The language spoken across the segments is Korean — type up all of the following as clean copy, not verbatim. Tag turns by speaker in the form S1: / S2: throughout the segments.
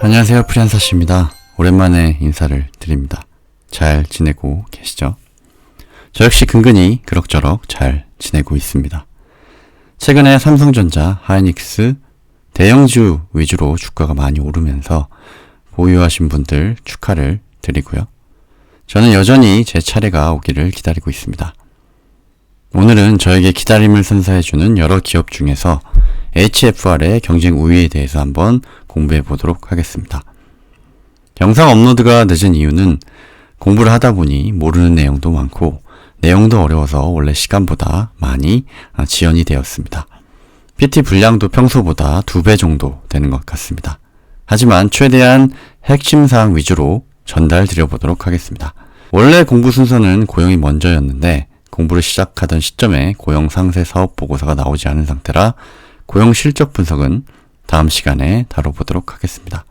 S1: 안녕하세요, 프리한서씨입니다. 오랜만에 인사를 드립니다. 잘 지내고 계시죠? 저 역시 근근히 그럭저럭 잘 지내고 있습니다. 최근에 삼성전자, 하이닉스, 대형주 위주로 주가가 많이 오르면서 보유하신 분들 축하를 드리고요. 저는 여전히 제 차례가 오기를 기다리고 있습니다. 오늘은 저에게 기다림을 선사해주는 여러 기업 중에서 HFR의 경쟁 우위에 대해서 한번 공부해 보도록 하겠습니다. 영상 업로드가 늦은 이유는 공부를 하다 보니 모르는 내용도 많고 내용도 어려워서 원래 시간보다 많이 지연이 되었습니다. PT 분량도 평소보다 2배 정도 되는 것 같습니다. 하지만 최대한 핵심사항 위주로 전달 드려보도록 하겠습니다. 원래 공부 순서는 고용이 먼저였는데 공부를 시작하던 시점에 고용 상세 사업 보고서가 나오지 않은 상태라 고용 실적 분석은 다음 시간에 다뤄보도록 하겠습니다.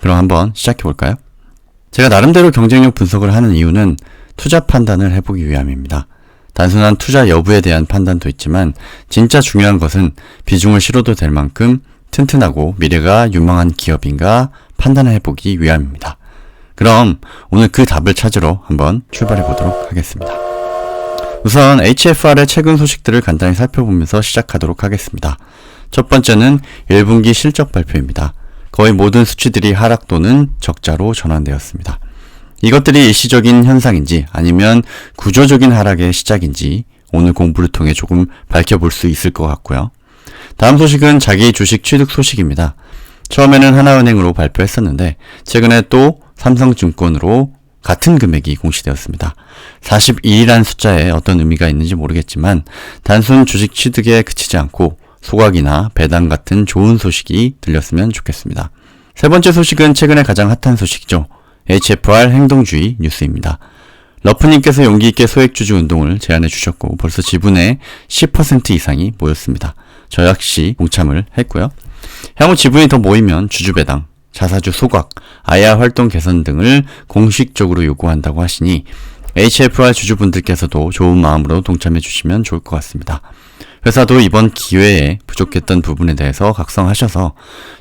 S1: 그럼 한번 시작해 볼까요? 제가 나름대로 경쟁력 분석을 하는 이유는 투자 판단을 해보기 위함입니다. 단순한 투자 여부에 대한 판단도 있지만 진짜 중요한 것은 비중을 실어도 될 만큼 튼튼하고 미래가 유망한 기업인가 판단을 해보기 위함입니다. 그럼 오늘 그 답을 찾으러 한번 출발해 보도록 하겠습니다. 우선 HFR의 최근 소식들을 간단히 살펴보면서 시작하도록 하겠습니다. 첫 번째는 1분기 실적 발표입니다. 거의 모든 수치들이 하락 또는 적자로 전환되었습니다. 이것들이 일시적인 현상인지 아니면 구조적인 하락의 시작인지 오늘 공부를 통해 조금 밝혀볼 수 있을 것 같고요. 다음 소식은 자기 주식 취득 소식입니다. 처음에는 하나은행으로 발표했었는데 최근에 또 삼성증권으로 같은 금액이 공시되었습니다. 41이라는 숫자에 어떤 의미가 있는지 모르겠지만 단순 주식 취득에 그치지 않고 소각이나 배당 같은 좋은 소식이 들렸으면 좋겠습니다. 세 번째 소식은 최근에 가장 핫한 소식이죠. HFR 행동주의 뉴스입니다. 러프님께서 용기있게 소액주주 운동을 제안해 주셨고 벌써 지분의 10% 이상이 모였습니다. 저 역시 동참을 했고요. 향후 지분이 더 모이면 주주배당, 자사주 소각, IR 활동 개선 등을 공식적으로 요구한다고 하시니 HFR 주주분들께서도 좋은 마음으로 동참해 주시면 좋을 것 같습니다. 회사도 이번 기회에 부족했던 부분에 대해서 각성하셔서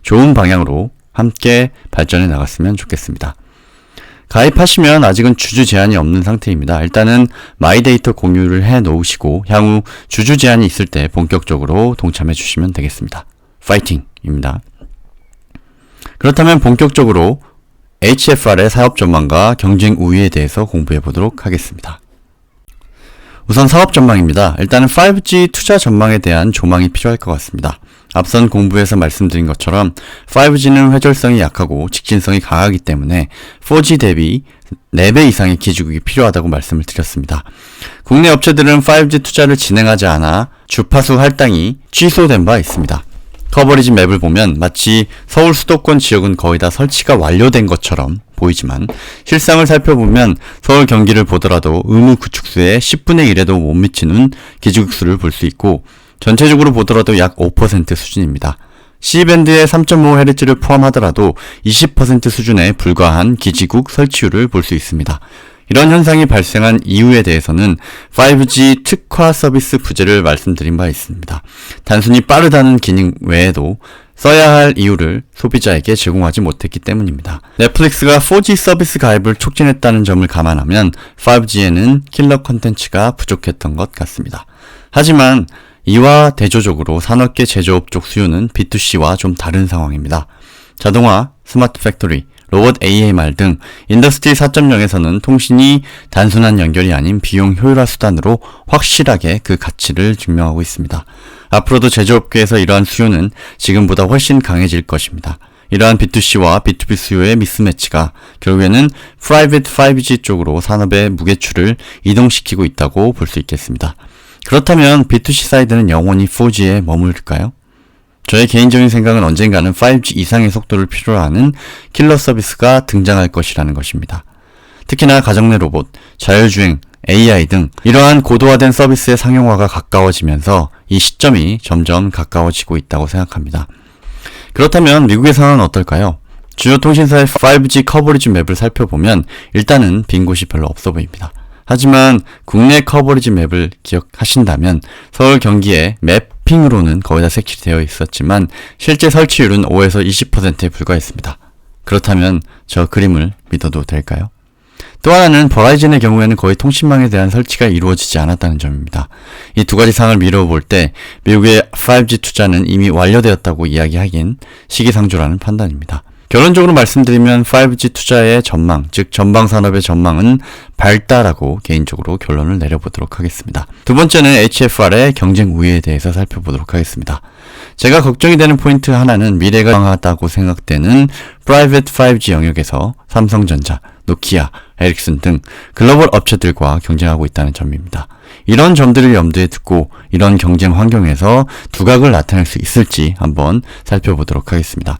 S1: 좋은 방향으로 함께 발전해 나갔으면 좋겠습니다. 가입하시면 아직은 주주 제한이 없는 상태입니다. 일단은 마이데이터 공유를 해 놓으시고 향후 주주 제한이 있을 때 본격적으로 동참해 주시면 되겠습니다. 파이팅입니다. 그렇다면 본격적으로 HFR의 사업 전망과 경쟁 우위에 대해서 공부해 보도록 하겠습니다. 우선 사업 전망입니다. 일단은 5G 투자 전망에 대한 조망이 필요할 것 같습니다. 앞선 공부에서 말씀드린 것처럼 5G는 회절성이 약하고 직진성이 강하기 때문에 4G 대비 4배 이상의 기지국이 필요하다고 말씀을 드렸습니다. 국내 업체들은 5G 투자를 진행하지 않아 주파수 할당이 취소된 바 있습니다. 커버리지 맵을 보면 마치 서울 수도권 지역은 거의 다 설치가 완료된 것처럼 보이지만 실상을 살펴보면 서울 경기를 보더라도 의무 구축수의 10분의 1에도 못 미치는 기지국 수를 볼 수 있고 전체적으로 보더라도 약 5% 수준입니다. C밴드의 3.5Hz를 포함하더라도 20% 수준에 불과한 기지국 설치율을 볼 수 있습니다. 이런 현상이 발생한 이유에 대해서는 5G 특화 서비스 부재를 말씀드린 바 있습니다. 단순히 빠르다는 기능 외에도 써야 할 이유를 소비자에게 제공하지 못했기 때문입니다. 넷플릭스가 4G 서비스 가입을 촉진했다는 점을 감안하면 5G에는 킬러 콘텐츠가 부족했던 것 같습니다. 하지만 이와 대조적으로 산업계 제조업 쪽 수요는 B2C와 좀 다른 상황입니다. 자동화, 스마트 팩토리, 로봇 AMR 등 인더스트리 4.0에서는 통신이 단순한 연결이 아닌 비용 효율화 수단으로 확실하게 그 가치를 증명하고 있습니다. 앞으로도 제조업계에서 이러한 수요는 지금보다 훨씬 강해질 것입니다. 이러한 B2C와 B2B 수요의 미스매치가 결국에는 프라이빗 5G 쪽으로 산업의 무게추를 이동시키고 있다고 볼 수 있겠습니다. 그렇다면 B2C 사이드는 영원히 4G에 머무를까요? 저의 개인적인 생각은 언젠가는 5G 이상의 속도를 필요로 하는 킬러 서비스가 등장할 것이라는 것입니다. 특히나 가정 내 로봇, 자율주행, AI 등 이러한 고도화된 서비스의 상용화가 가까워지면서 이 시점이 점점 가까워지고 있다고 생각합니다. 그렇다면 미국의 상황은 어떨까요? 주요 통신사의 5G 커버리지 맵을 살펴보면 일단은 빈 곳이 별로 없어 보입니다. 하지만 국내 커버리지 맵을 기억하신다면 서울 경기의 맵핑으로는 거의 다 색칠되어 있었지만 실제 설치율은 5에서 20%에 불과했습니다. 그렇다면 저 그림을 믿어도 될까요? 또 하나는 버라이즌의 경우에는 거의 통신망에 대한 설치가 이루어지지 않았다는 점입니다. 이 두 가지 사항을 미뤄볼 때 미국의 5G 투자는 이미 완료되었다고 이야기하기엔 시기상조라는 판단입니다. 결론적으로 말씀드리면 5G 투자의 전망, 즉 전방산업의 전망은 밝다라고 개인적으로 결론을 내려보도록 하겠습니다. 두 번째는 HFR의 경쟁 우위에 대해서 살펴보도록 하겠습니다. 제가 걱정이 되는 포인트 하나는 미래가 강하다고 생각되는 프라이빗 5G 영역에서 삼성전자, 노키아, 에릭슨 등 글로벌 업체들과 경쟁하고 있다는 점입니다. 이런 점들을 염두에 두고 이런 경쟁 환경에서 두각을 나타낼 수 있을지 한번 살펴보도록 하겠습니다.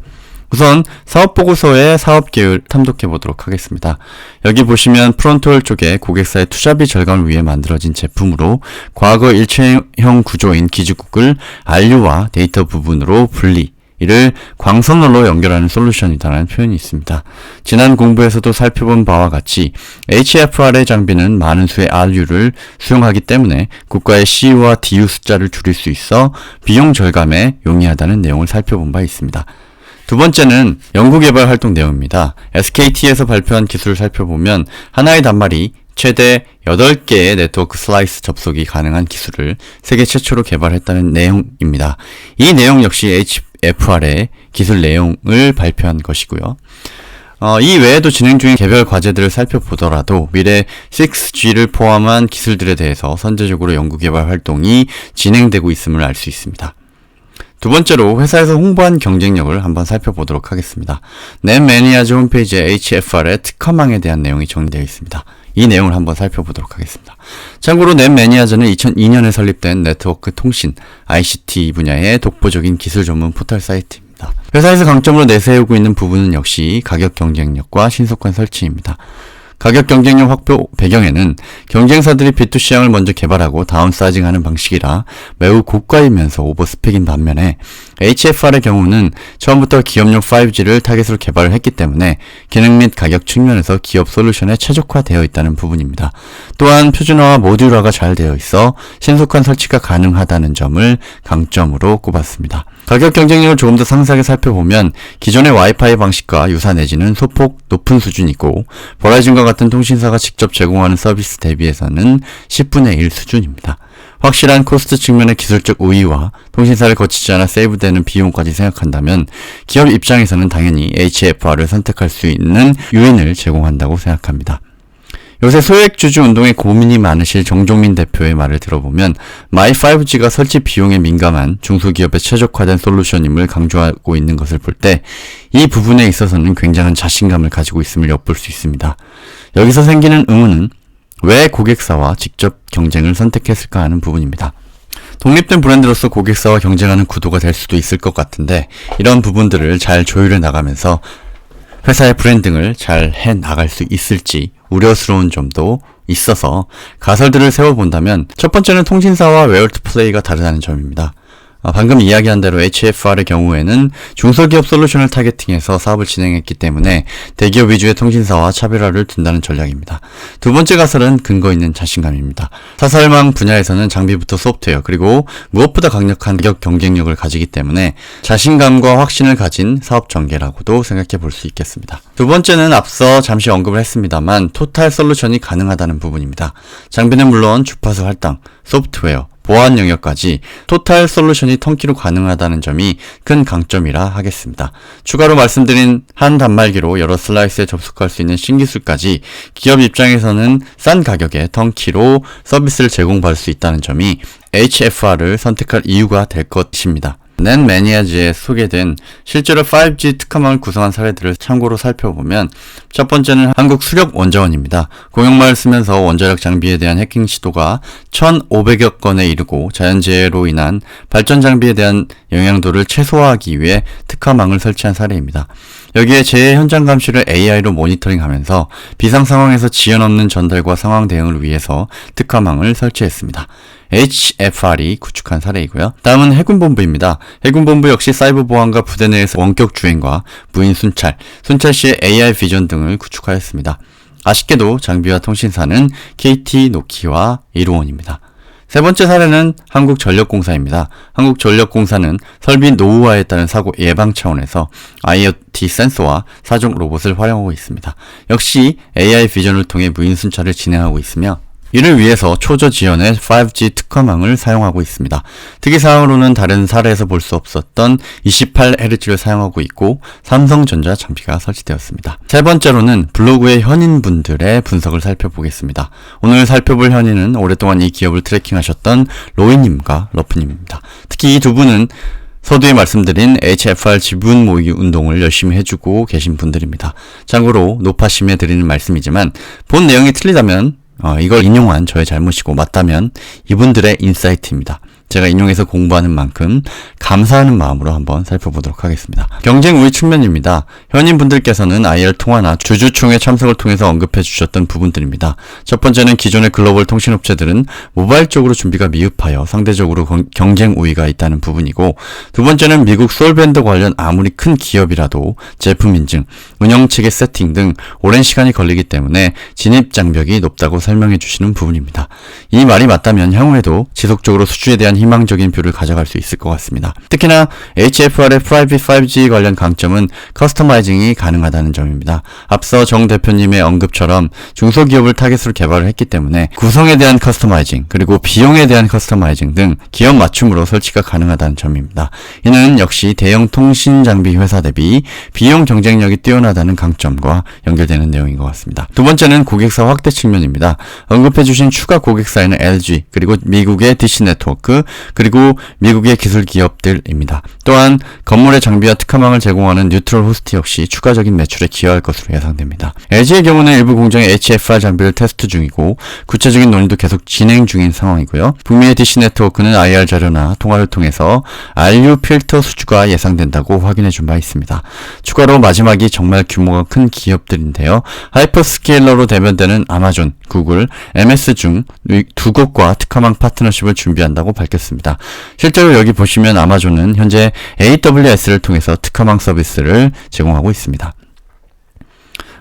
S1: 우선 사업보고서의 사업계획을 탐독해보도록 하겠습니다. 여기 보시면 프론트홀 쪽에 고객사의 투자비 절감을 위해 만들어진 제품으로 과거 일체형 구조인 기지국을 RU와 데이터 부분으로 분리, 이를 광선으로 연결하는 솔루션이다라는 표현이 있습니다. 지난 공부에서도 살펴본 바와 같이 HFR의 장비는 많은 수의 RU를 수용하기 때문에 국가의 CU와 DU 숫자를 줄일 수 있어 비용 절감에 용이하다는 내용을 살펴본 바 있습니다. 두 번째는 연구개발 활동 내용입니다. SKT에서 발표한 기술을 살펴보면 하나의 단말이 최대 8개의 네트워크 슬라이스 접속이 가능한 기술을 세계 최초로 개발했다는 내용입니다. 이 내용 역시 HFR의 기술 내용을 발표한 것이고요. 이 외에도 진행 중인 개별 과제들을 살펴보더라도 미래 6G를 포함한 기술들에 대해서 선제적으로 연구개발 활동이 진행되고 있음을 알 수 있습니다. 두 번째로 회사에서 홍보한 경쟁력을 한번 살펴보도록 하겠습니다. 넷매니아즈 홈페이지에 HFR의 특허망에 대한 내용이 정리되어 있습니다. 이 내용을 한번 살펴보도록 하겠습니다. 참고로 넷매니아즈는 2002년에 설립된 네트워크 통신, ICT 분야의 독보적인 기술 전문 포털 사이트입니다. 회사에서 강점으로 내세우고 있는 부분은 역시 가격 경쟁력과 신속한 설치입니다. 가격 경쟁력 확보 배경에는 경쟁사들이 B2 시장을 먼저 개발하고 다운사이징하는 방식이라 매우 고가이면서 오버스펙인 반면에 HFR의 경우는 처음부터 기업용 5G를 타겟으로 개발을 했기 때문에 기능 및 가격 측면에서 기업 솔루션에 최적화되어 있다는 부분입니다. 또한 표준화와 모듈화가 잘 되어 있어 신속한 설치가 가능하다는 점을 강점으로 꼽았습니다. 가격 경쟁력을 조금 더 상세하게 살펴보면 기존의 와이파이 방식과 유사 내지는 소폭 높은 수준이고 버라이즌과 같은 통신사가 직접 제공하는 서비스 대비해서는 10분의 1 수준입니다. 확실한 코스트 측면의 기술적 우위와 통신사를 거치지 않아 세이브되는 비용까지 생각한다면 기업 입장에서는 당연히 HFR을 선택할 수 있는 요인을 제공한다고 생각합니다. 요새 소액주주 운동에 고민이 많으실 정종민 대표의 말을 들어보면 마이5G가 설치 비용에 민감한 중소기업에 최적화된 솔루션임을 강조하고 있는 것을 볼 때 이 부분에 있어서는 굉장한 자신감을 가지고 있음을 엿볼 수 있습니다. 여기서 생기는 의문은 왜 고객사와 직접 경쟁을 선택했을까 하는 부분입니다. 독립된 브랜드로서 고객사와 경쟁하는 구도가 될 수도 있을 것 같은데 이런 부분들을 잘 조율해 나가면서 회사의 브랜딩을 잘 해 나갈 수 있을지 우려스러운 점도 있어서 가설들을 세워본다면 첫 번째는 통신사와 웨어투 플레이가 다르다는 점입니다. 방금 이야기한 대로 HFR의 경우에는 중소기업 솔루션을 타겟팅해서 사업을 진행했기 때문에 대기업 위주의 통신사와 차별화를 둔다는 전략입니다. 두 번째 가설은 근거 있는 자신감입니다. 사설망 분야에서는 장비부터 소프트웨어 그리고 무엇보다 강력한 가격 경쟁력을 가지기 때문에 자신감과 확신을 가진 사업 전개라고도 생각해 볼 수 있겠습니다. 두 번째는 앞서 잠시 언급을 했습니다만 토탈 솔루션이 가능하다는 부분입니다. 장비는 물론 주파수 할당, 소프트웨어, 보안 영역까지 토탈 솔루션이 턴키로 가능하다는 점이 큰 강점이라 하겠습니다. 추가로 말씀드린 한 단말기로 여러 슬라이스에 접속할 수 있는 신기술까지 기업 입장에서는 싼 가격에 턴키로 서비스를 제공받을 수 있다는 점이 HFR을 선택할 이유가 될 것입니다. 넷매니아즈에 소개된 실제로 5G 특허망을 구성한 사례들을 참고로 살펴보면 첫 번째는 한국 수력원자원입니다. 공용말을 쓰면서 원자력 장비에 대한 해킹 시도가 1,500여 건에 이르고 자연재해로 인한 발전 장비에 대한 영향도를 최소화하기 위해 특허망을 설치한 사례입니다. 여기에 재해 현장 감시를 AI로 모니터링하면서 비상 상황에서 지연 없는 전달과 상황 대응을 위해서 특허망을 설치했습니다. HFR이 구축한 사례이고요. 다음은 해군본부입니다. 해군본부 역시 사이버 보안과 부대 내에서 원격 주행과 무인 순찰, 순찰 시의 AI 비전 등을 구축하였습니다. 아쉽게도 장비와 통신사는 KT, 노키와 이루온입니다. 세 번째 사례는 한국전력공사입니다. 한국전력공사는 설비 노후화에 따른 사고 예방 차원에서 IoT 센서와 4종 로봇을 활용하고 있습니다. 역시 AI 비전을 통해 무인 순찰을 진행하고 있으며 이를 위해서 초저 지원의 5G 특화망을 사용하고 있습니다. 특이사항으로는 다른 사례에서 볼 수 없었던 28Hz를 사용하고 있고 삼성전자 장비가 설치되었습니다. 세 번째로는 블로그의 현인분들의 분석을 살펴보겠습니다. 오늘 살펴볼 현인은 오랫동안 이 기업을 트래킹하셨던 로이님과 러프님입니다. 특히 이 두 분은 서두에 말씀드린 HFR 지분 모의 운동을 열심히 해주고 계신 분들입니다. 참고로 노파심에 드리는 말씀이지만 본 내용이 틀리다면 이걸 인용한 저의 잘못이고 맞다면 이분들의 인사이트입니다. 제가 인용해서 공부하는 만큼 감사하는 마음으로 한번 살펴보도록 하겠습니다. 경쟁 우위 측면입니다. 현인분들께서는 IR 통화나 주주총회 참석을 통해서 언급해 주셨던 부분들입니다. 첫 번째는 기존의 글로벌 통신업체들은 모바일 쪽으로 준비가 미흡하여 상대적으로 경쟁 우위가 있다는 부분이고, 두 번째는 미국 솔밴드 관련 아무리 큰 기업이라도 제품 인증, 운영체계 세팅 등 오랜 시간이 걸리기 때문에 진입 장벽이 높다고 설명해 주시는 부분입니다. 이 말이 맞다면 향후에도 지속적으로 수주에 대한 희망적인 뷰를 가져갈 수 있을 것 같습니다. 특히나 HFR의 프라이빗 5G 관련 강점은 커스터마이징이 가능하다는 점입니다. 앞서 정 대표님의 언급처럼 중소기업을 타겟으로 개발을 했기 때문에 구성에 대한 커스터마이징, 그리고 비용에 대한 커스터마이징 등 기업 맞춤으로 설치가 가능하다는 점입니다. 이는 역시 대형 통신 장비 회사 대비 비용 경쟁력이 뛰어나다는 강점과 연결되는 내용인 것 같습니다. 두 번째는 고객사 확대 측면입니다. 언급해주신 추가 고객사에는 LG, 그리고 미국의 DC 네트워크, 그리고 미국의 기술 기업들입니다. 또한 건물의 장비와 특화망을 제공하는 뉴트럴 호스트 역시 추가적인 매출에 기여할 것으로 예상됩니다. LG의 경우는 일부 공정의 HFR 장비를 테스트 중이고 구체적인 논의도 계속 진행 중인 상황이고요. 북미의 DC 네트워크는 IR 자료나 통화를 통해서 RU 필터 수주가 예상된다고 확인해 준 바 있습니다. 추가로 마지막이 정말 규모가 큰 기업들인데요. 하이퍼스케일러로 대변되는 아마존, 구글, MS 중 두 곳과 특화망 파트너십을 준비한다고 밝혔습니다. 실제로 여기 보시면 아마존은 현재 AWS를 통해서 특화망 서비스를 제공하고 있습니다.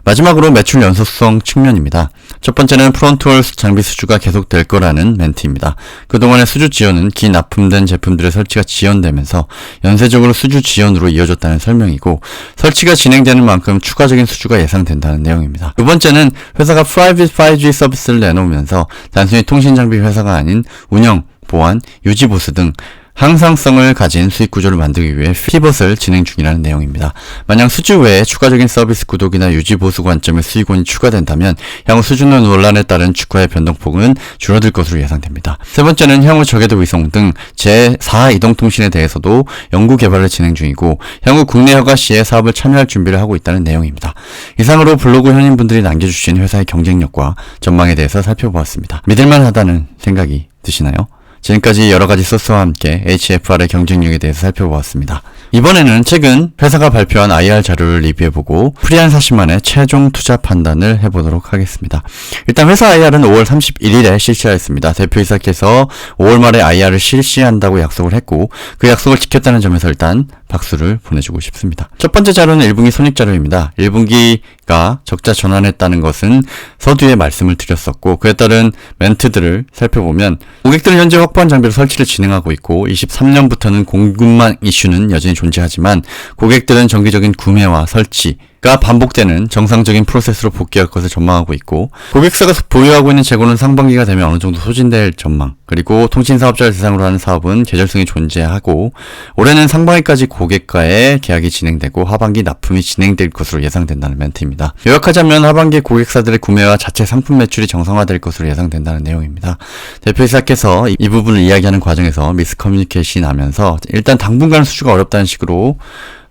S1: 마지막으로 매출 연속성 측면입니다. 첫 번째는 프론트홀 장비 수주가 계속될 거라는 멘트입니다. 그동안의 수주 지연은 기 납품된 제품들의 설치가 지연되면서 연쇄적으로 수주 지연으로 이어졌다는 설명이고, 설치가 진행되는 만큼 추가적인 수주가 예상된다는 내용입니다. 두 번째는 회사가 프라이빗 5G 서비스를 내놓으면서 단순히 통신 장비 회사가 아닌 운영, 보안, 유지 보수 등 항상성을 가진 수익 구조를 만들기 위해 피벗을 진행 중이라는 내용입니다. 만약 수주 외에 추가적인 서비스 구독이나 유지 보수 관점의 수익원이 추가된다면 향후 수주는 논란에 따른 주가의 변동폭은 줄어들 것으로 예상됩니다. 세 번째는 향후 저궤도 위성 등 제4 이동통신에 대해서도 연구 개발을 진행 중이고 향후 국내 허가 시에 사업을 참여할 준비를 하고 있다는 내용입니다. 이상으로 블로그 현인분들이 남겨주신 회사의 경쟁력과 전망에 대해서 살펴보았습니다. 믿을만하다는 생각이 드시나요? 지금까지 여러가지 소스와 함께 HFR의 경쟁력에 대해서 살펴보았습니다. 이번에는 최근 회사가 발표한 IR 자료를 리뷰해보고 프리한 사시만의 최종 투자 판단을 해보도록 하겠습니다. 일단 회사 IR은 5월 31일에 실시하였습니다. 대표이사께서 5월 말에 IR을 실시한다고 약속을 했고 그 약속을 지켰다는 점에서 일단 박수를 보내주고 싶습니다. 첫 번째 자료는 1분기 손익자료입니다. 1분기가 적자 전환했다는 것은 서두에 말씀을 드렸었고 그에 따른 멘트들을 살펴보면 고객들은 현재 확보한 장비로 설치를 진행하고 있고 23년부터는 공급망 이슈는 여전히 존재하지만 고객들은 정기적인 구매와 설치가 반복되는 정상적인 프로세스로 복귀할 것을 전망하고 있고 고객사가 보유하고 있는 재고는 상반기가 되면 어느 정도 소진될 전망, 그리고 통신사업자를 대상으로 하는 사업은 계절성이 존재하고 올해는 상반기까지 고객과의 계약이 진행되고 하반기 납품이 진행될 것으로 예상된다는 멘트입니다. 요약하자면 하반기 고객사들의 구매와 자체 상품 매출이 정상화될 것으로 예상된다는 내용입니다. 대표이사께서 이 부분을 이야기하는 과정에서 미스커뮤니케이션이 나면서 일단 당분간 수주가 어렵다는 식으로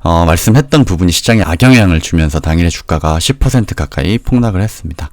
S1: 말씀했던 부분이 시장에 악영향을 주면서 당일의 주가가 10% 가까이 폭락을 했습니다.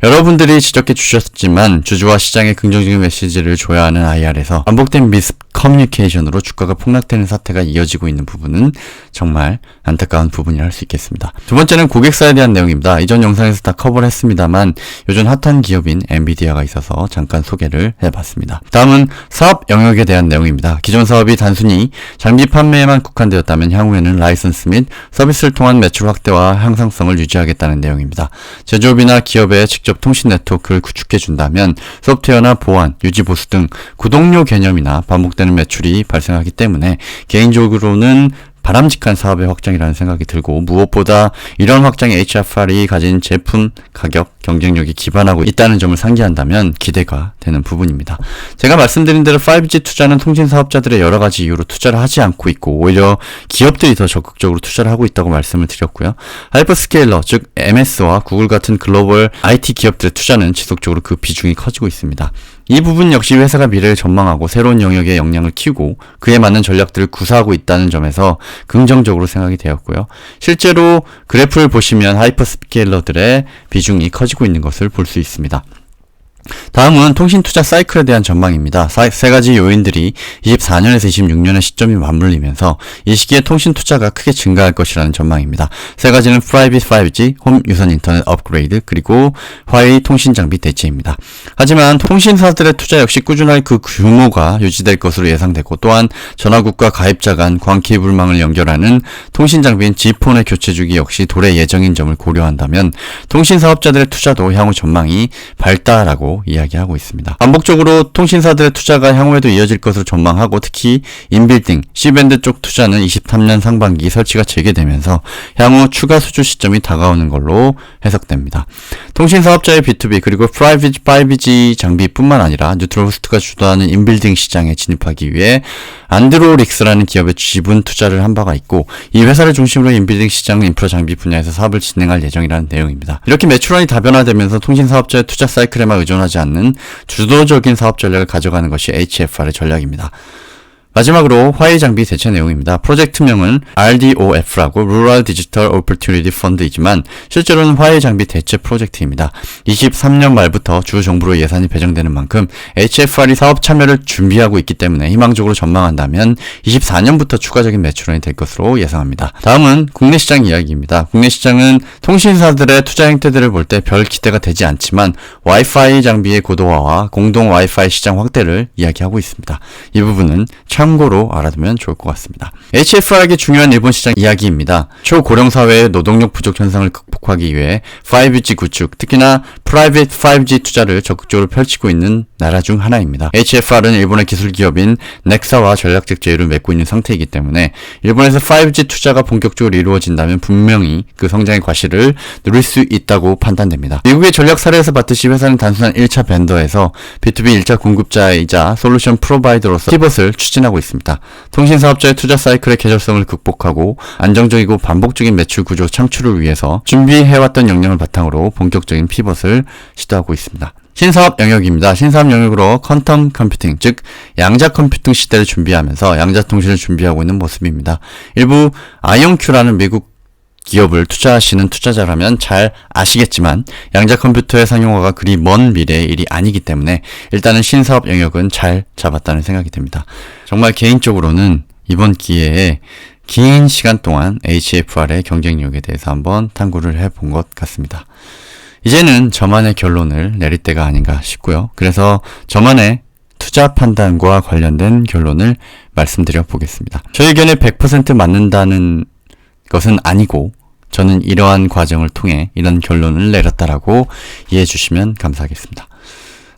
S1: 여러분들이 지적해 주셨지만 주주와 시장에 긍정적인 메시지를 줘야 하는 IR에서 반복된 커뮤니케이션으로 주가가 폭락되는 사태가 이어지고 있는 부분은 정말 안타까운 부분이라 할 수 있겠습니다. 두 번째는 고객사에 대한 내용입니다. 이전 영상에서 다 커버를 했습니다만 요즘 핫한 기업인 엔비디아가 있어서 잠깐 소개를 해봤습니다. 다음은 사업 영역에 대한 내용입니다. 기존 사업이 단순히 장비 판매에만 국한되었다면 향후에는 라이선스 및 서비스를 통한 매출 확대와 향상성을 유지하겠다는 내용입니다. 제조업이나 기업의 직접 통신 네트워크를 구축해준다면 소프트웨어나 보안, 유지 보수 등 구독료 개념이나 반복되는 매출이 발생하기 때문에 개인적으로는 바람직한 사업의 확장이라는 생각이 들고, 무엇보다 이런 확장에 HFR이 가진 제품, 가격, 경쟁력이 기반하고 있다는 점을 상기한다면 기대가 되는 부분입니다. 제가 말씀드린 대로 5G 투자는 통신 사업자들의 여러 가지 이유로 투자를 하지 않고 있고 오히려 기업들이 더 적극적으로 투자를 하고 있다고 말씀을 드렸고요. 하이퍼스케일러, 즉 MS와 구글 같은 글로벌 IT 기업들의 투자는 지속적으로 그 비중이 커지고 있습니다. 이 부분 역시 회사가 미래를 전망하고 새로운 영역에 역량을 키우고 그에 맞는 전략들을 구사하고 있다는 점에서 긍정적으로 생각이 되었고요. 실제로 그래프를 보시면 하이퍼스케일러들의 비중이 커지고 있는 것을 볼 수 있습니다. 다음은 통신 투자 사이클에 대한 전망입니다. 세 가지 요인들이 24년에서 26년의 시점이 맞물리면서 이 시기에 통신 투자가 크게 증가할 것이라는 전망입니다. 세 가지는 프라이빗 5G, 홈 유선 인터넷 업그레이드, 그리고 화웨이 통신 장비 대체입니다. 하지만 통신사들의 투자 역시 꾸준하게 그 규모가 유지될 것으로 예상되고, 또한 전화국과 가입자 간 광케이블망을 연결하는 통신 장비인 G폰의 교체 주기 역시 도래 예정인 점을 고려한다면 통신 사업자들의 투자도 향후 전망이 밝다라고 이야기하고 있습니다. 반복적으로 통신사들의 투자가 향후에도 이어질 것으로 전망하고, 특히 인빌딩, C밴드 쪽 투자는 23년 상반기 설치가 재개되면서 향후 추가 수주 시점이 다가오는 걸로 해석됩니다. 통신사업자의 B2B 그리고 프라이빗 5G 장비뿐만 아니라 뉴트럴호스트가 주도하는 인빌딩 시장에 진입하기 위해 안드로릭스라는 기업의 지분 투자를 한 바가 있고, 이 회사를 중심으로 인빌딩 시장 인프라 장비 분야에서 사업을 진행할 예정이라는 내용입니다. 이렇게 매출원이 다변화되면서 통신사업자의 투자 사이클에만 의존하지 않는 주도적인 사업 전략을 가져가는 것이 HFR의 전략입니다. 마지막으로 화웨이 장비 대체 내용입니다. 프로젝트명은 RDOF라고 Rural Digital Opportunity Fund이지만 실제로는 화웨이 장비 대체 프로젝트입니다. 23년 말부터 주 정부로 예산이 배정되는 만큼 HFR이 사업 참여를 준비하고 있기 때문에 희망적으로 전망한다면 24년부터 추가적인 매출원이 될 것으로 예상합니다. 다음은 국내 시장 이야기입니다. 국내 시장은 통신사들의 투자 행태들을 볼 때 별 기대가 되지 않지만 와이파이 장비의 고도화와 공동 와이파이 시장 확대를 이야기하고 있습니다. 이 부분은 참고로 알아두면 좋을 것 같습니다. HFR에게 중요한 일본 시장 이야기입니다. 초고령 사회의 노동력 부족 현상을 극복하기 위해 5G 구축, 특히나 프라이빗 5G 투자를 적극적으로 펼치고 있는 나라 중 하나입니다. HFR은 일본의 기술 기업인 넥사와 전략적 제휴를 맺고 있는 상태이기 때문에 일본에서 5G 투자가 본격적으로 이루어진다면 분명히 그 성장의 과실을 누릴 수 있다고 판단됩니다. 미국의 전략 사례에서 봤듯이 회사는 단순한 1차 벤더에서 B2B 1차 공급자이자 솔루션 프로바이더로서 피벗을 추진하고 있습니다. 통신사업자의 투자 사이클의 계절성을 극복하고 안정적이고 반복적인 매출 구조 창출을 위해서 준비해왔던 역량을 바탕으로 본격적인 피벗을 시도하고 있습니다. 신사업 영역입니다. 신사업 영역으로 퀀텀 컴퓨팅, 즉 양자 컴퓨팅 시대를 준비하면서 양자 통신을 준비하고 있는 모습입니다. 일부 아이온큐라는 미국 기업을 투자하시는 투자자라면 잘 아시겠지만 양자 컴퓨터의 상용화가 그리 먼 미래의 일이 아니기 때문에 일단은 신사업 영역은 잘 잡았다는 생각이 듭니다. 정말 개인적으로는 이번 기회에 긴 시간 동안 HFR의 경쟁력에 대해서 한번 탐구를 해본 것 같습니다. 이제는 저만의 결론을 내릴 때가 아닌가 싶고요. 그래서 저만의 투자 판단과 관련된 결론을 말씀드려 보겠습니다. 저 의견에 100% 맞는다는 것은 아니고 저는 이러한 과정을 통해 이런 결론을 내렸다라고 이해해 주시면 감사하겠습니다.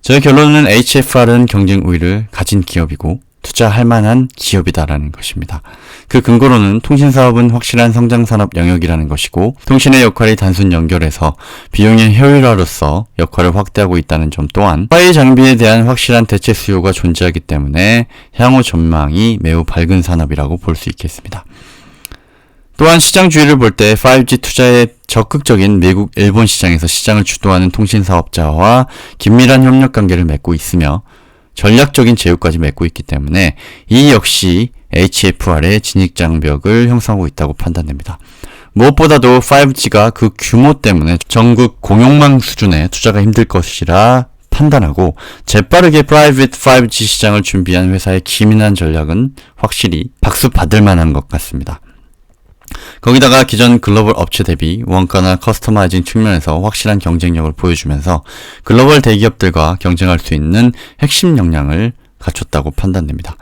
S1: 저의 결론은 HFR은 경쟁 우위를 가진 기업이고 투자할 만한 기업이다라는 것입니다. 그 근거로는 통신사업은 확실한 성장산업 영역이라는 것이고 통신의 역할이 단순 연결해서 비용의 효율화로서 역할을 확대하고 있다는 점 또한 화웨이 장비에 대한 확실한 대체 수요가 존재하기 때문에 향후 전망이 매우 밝은 산업이라고 볼 수 있겠습니다. 또한 시장 주의를 볼 때 5G 투자에 적극적인 미국, 일본 시장에서 시장을 주도하는 통신사업자와 긴밀한 협력관계를 맺고 있으며 전략적인 제휴까지 맺고 있기 때문에 이 역시 HFR의 진입장벽을 형성하고 있다고 판단됩니다. 무엇보다도 5G가 그 규모 때문에 전국 공용망 수준의 투자가 힘들 것이라 판단하고 재빠르게 프라이빗 5G 시장을 준비한 회사의 기민한 전략은 확실히 박수 받을 만한 것 같습니다. 거기다가 기존 글로벌 업체 대비 원가나 커스터마이징 측면에서 확실한 경쟁력을 보여주면서 글로벌 대기업들과 경쟁할 수 있는 핵심 역량을 갖췄다고 판단됩니다.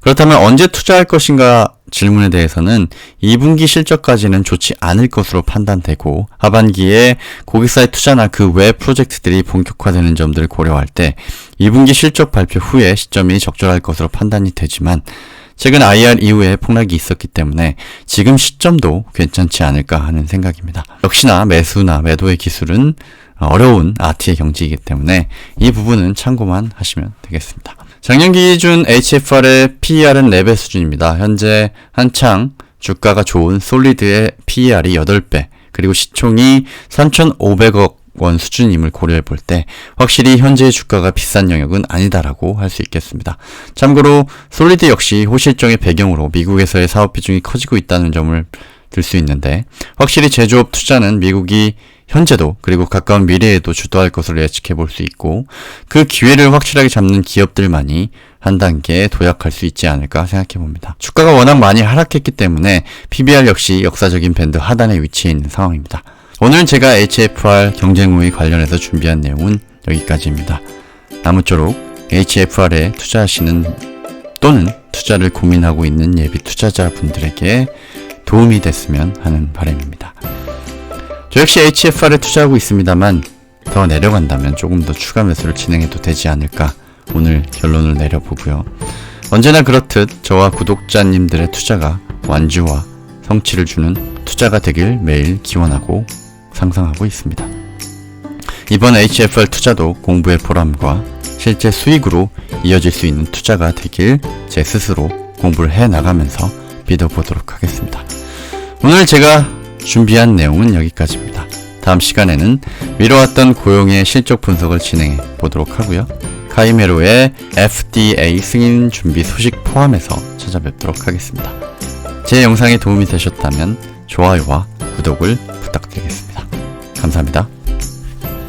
S1: 그렇다면 언제 투자할 것인가 질문에 대해서는 2분기 실적까지는 좋지 않을 것으로 판단되고 하반기에 고객사의 투자나 그 외 프로젝트들이 본격화되는 점들을 고려할 때 2분기 실적 발표 후에 시점이 적절할 것으로 판단이 되지만 최근 IR 이후에 폭락이 있었기 때문에 지금 시점도 괜찮지 않을까 하는 생각입니다. 역시나 매수나 매도의 기술은 어려운 RT의 경지이기 때문에 이 부분은 참고만 하시면 되겠습니다. 작년 기준 HFR의 PER은 4배 수준입니다. 현재 한창 주가가 좋은 솔리드의 PER이 8배, 그리고 시총이 3,500억 원 수준임을 고려해 볼 때 확실히 현재의 주가가 비싼 영역은 아니다라고 할 수 있겠습니다. 참고로 솔리드 역시 호실정의 배경으로 미국에서의 사업 비중이 커지고 있다는 점을 들 수 있는데 확실히 제조업 투자는 미국이 현재도 그리고 가까운 미래에도 주도할 것으로 예측해 볼 수 있고 그 기회를 확실하게 잡는 기업들만이 한 단계 도약할 수 있지 않을까 생각해 봅니다. 주가가 워낙 많이 하락했기 때문에 PBR 역시 역사적인 밴드 하단에 위치해 있는 상황입니다. 오늘 제가 HFR 경쟁 우위 관련해서 준비한 내용은 여기까지입니다. 아무쪼록 HFR에 투자하시는 또는 투자를 고민하고 있는 예비 투자자분들에게 도움이 됐으면 하는 바람입니다. 저 역시 HFR에 투자하고 있습니다만 더 내려간다면 조금 더 추가 매수를 진행해도 되지 않을까 오늘 결론을 내려보고요. 언제나 그렇듯 저와 구독자님들의 투자가 완주와 성취를 주는 투자가 되길 매일 기원하고 상상하고 있습니다. 이번 HFR 투자도 공부의 보람과 실제 수익으로 이어질 수 있는 투자가 되길 제 스스로 공부를 해나가면서 믿어보도록 하겠습니다. 오늘 제가 준비한 내용은 여기까지입니다. 다음 시간에는 미뤄왔던 고용의 실적 분석을 진행해 보도록 하고요. 카이메로의 FDA 승인 준비 소식 포함해서 찾아뵙도록 하겠습니다. 제 영상에 도움이 되셨다면 좋아요와 구독을 부탁드리겠습니다. 감사합니다.